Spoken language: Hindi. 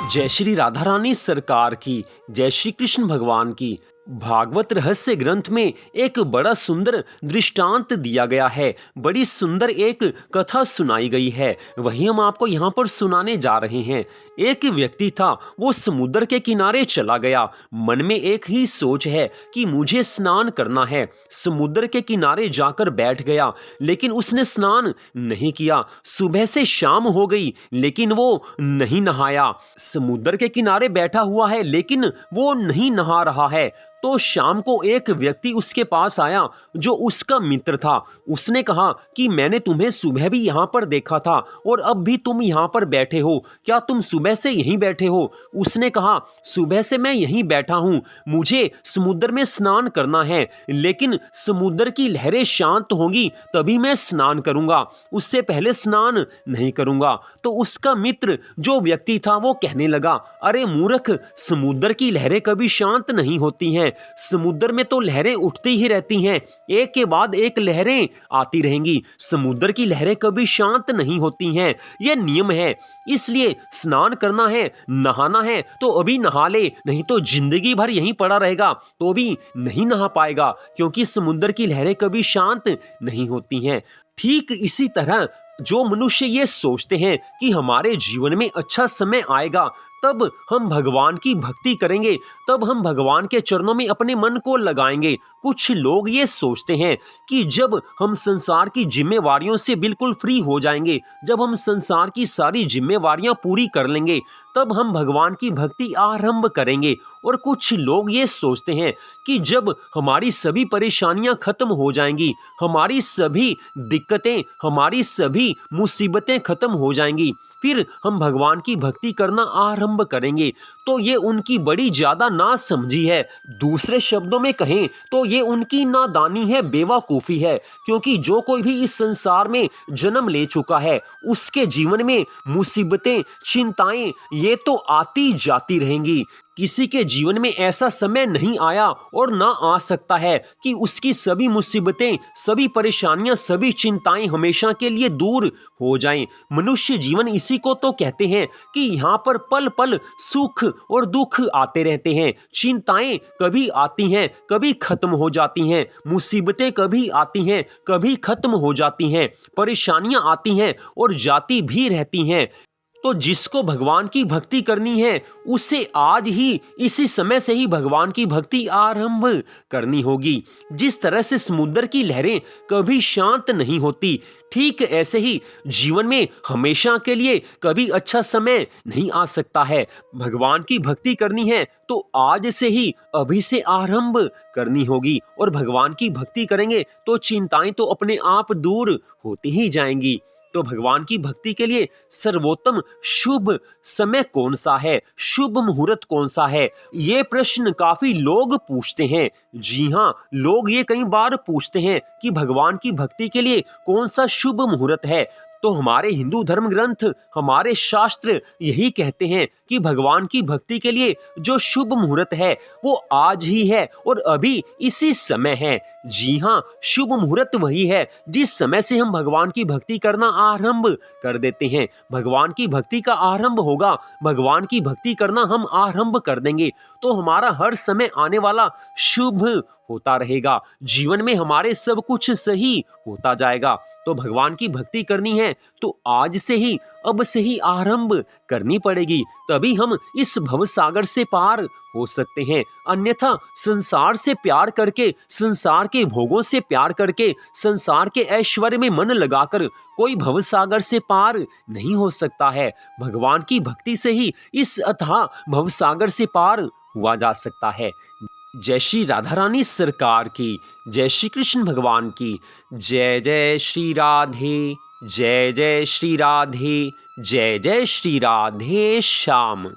जय श्री राधा रानी सरकार की। जय श्री कृष्ण भगवान की। भागवत रहस्य ग्रंथ में एक बड़ा सुंदर दृष्टांत दिया गया है। बड़ी सुंदर एक कथा सुनाई गई है, वही हम आपको यहाँ पर सुनाने जा रहे हैं। एक व्यक्ति था, वो समुद्र के किनारे चला गया। मन में एक ही सोच है कि मुझे स्नान करना है। समुद्र के किनारे जाकर बैठ गया, लेकिन उसने स्नान नहीं किया। सुबह से शाम हो गई, लेकिन वो नहीं नहाया। समुद्र के किनारे बैठा हुआ है, लेकिन वो नहीं नहा रहा है। तो शाम को एक व्यक्ति उसके पास आया, जो उसका मित्र था। उसने कहा कि मैंने तुम्हें सुबह भी यहाँ पर देखा था और अब भी तुम यहाँ पर बैठे हो, क्या तुम सुबह से यहीं बैठे हो? उसने कहा, सुबह से मैं यहीं बैठा हूँ, मुझे समुद्र में स्नान करना है, लेकिन समुद्र की लहरें शांत होंगी तभी मैं स्नान करूँगा, उससे पहले स्नान नहीं करूँगा। तो उसका मित्र जो व्यक्ति था वो कहने लगा, अरे मूर्ख, समुद्र की लहरें कभी शांत नहीं होती हैं। समुद्र में तो लहरें उठती ही रहती हैं, एक के बाद एक लहरें आती रहेंगी। समुद्र की लहरें कभी शांत नहीं होती हैं, यह नियम है। इसलिए स्नान करना है, नहाना है तो अभी नहा ले, नहीं तो जिंदगी भर यहीं पड़ा रहेगा तो भी नहीं नहा पाएगा, क्योंकि समुद्र की लहरें कभी शांत नहीं होती हैं। ठीक इसी तरह जो मनुष्य ये सोचते हैं कि हमारे जीवन में अच्छा समय आएगा, तब हम भगवान की भक्ति करेंगे, तब हम भगवान के चरणों में अपने मन को लगाएंगे। कुछ लोग ये सोचते हैं कि जब हम संसार की जिम्मेवारियों से बिल्कुल फ्री हो जाएंगे, जब हम संसार की सारी जिम्मेवारियां पूरी कर लेंगे, तब हम भगवान की भक्ति आरंभ करेंगे। और कुछ लोग ये सोचते हैं कि जब हमारी सभी परेशानियां खत्म हो जाएंगी, हमारी सभी दिक्कतें, हमारी सभी मुसीबतें खत्म हो जाएंगी, फिर हम भगवान की भक्ति करना आरंभ करेंगे। तो ये उनकी बड़ी ज्यादा नासमझी है। दूसरे शब्दों में कहें तो ये उनकी नादानी है, बेवकूफी है। क्योंकि जो कोई भी इस संसार में जन्म ले चुका है, उसके जीवन में मुसीबतें, चिंताएं ये तो आती जाती रहेंगी। किसी के जीवन में ऐसा समय नहीं आया और ना आ सकता है कि उसकी सभी मुसीबतें, सभी परेशानियां, सभी चिंताएं हमेशा के लिए दूर हो जाएं। मनुष्य जीवन इसी को तो कहते हैं कि यहाँ पर पल पल सुख और दुख आते रहते हैं। चिंताएं कभी आती हैं, कभी खत्म हो जाती हैं। मुसीबतें कभी आती हैं, कभी खत्म हो जाती हैं। परेशानियां आती हैं और जाती भी रहती हैं। तो जिसको भगवान की भक्ति करनी है, उसे आज ही इसी समय से ही भगवान की भक्ति आरंभ करनी होगी। जिस तरह से समुद्र की लहरें कभी शांत नहीं होती, ठीक ऐसे ही जीवन में हमेशा के लिए कभी अच्छा समय नहीं आ सकता है। भगवान की भक्ति करनी है तो आज से ही, अभी से आरंभ करनी होगी। और भगवान की भक्ति करेंगे तो चिंताएं तो अपने आप दूर होती ही जाएंगी। तो भगवान की भक्ति के लिए सर्वोत्तम शुभ समय कौन सा है, शुभ मुहूर्त कौन सा है, ये प्रश्न काफी लोग पूछते हैं। जी हाँ, लोग ये कई बार पूछते हैं कि भगवान की भक्ति के लिए कौन सा शुभ मुहूर्त है। तो हमारे हिंदू धर्म ग्रंथ, हमारे शास्त्र यही कहते हैं कि भगवान की भक्ति के लिए जो शुभ मुहूर्त है वो आज ही है और अभी इसी समय है। जी हाँ, शुभ मुहूर्त वही है जिस समय से हम भगवान की भक्ति करना आरंभ कर देते हैं। भगवान की भक्ति का आरंभ होगा, भगवान की भक्ति करना हम आरंभ कर देंगे तो हमारा हर समय आने वाला शुभ होता रहेगा। जीवन में हमारे सब कुछ सही होता जाएगा। तो भगवान की भक्ति करनी है तो आज से ही, अब से ही आरंभ करनी पड़ेगी, तभी हम इस भवसागर से पार हो सकते हैं। अन्यथा संसार से प्यार करके, संसार के भोगों से प्यार करके, संसार के ऐश्वर्य में मन लगाकर कोई भवसागर से पार नहीं हो सकता है। भगवान की भक्ति से ही इस अथाह भवसागर से पार हुआ जा सकता है। जय श्री राधा रानी सरकार की। जय श्री कृष्ण भगवान की। जय जय श्री राधे, जय जय श्री राधे, जय जय श्री राधे श्याम।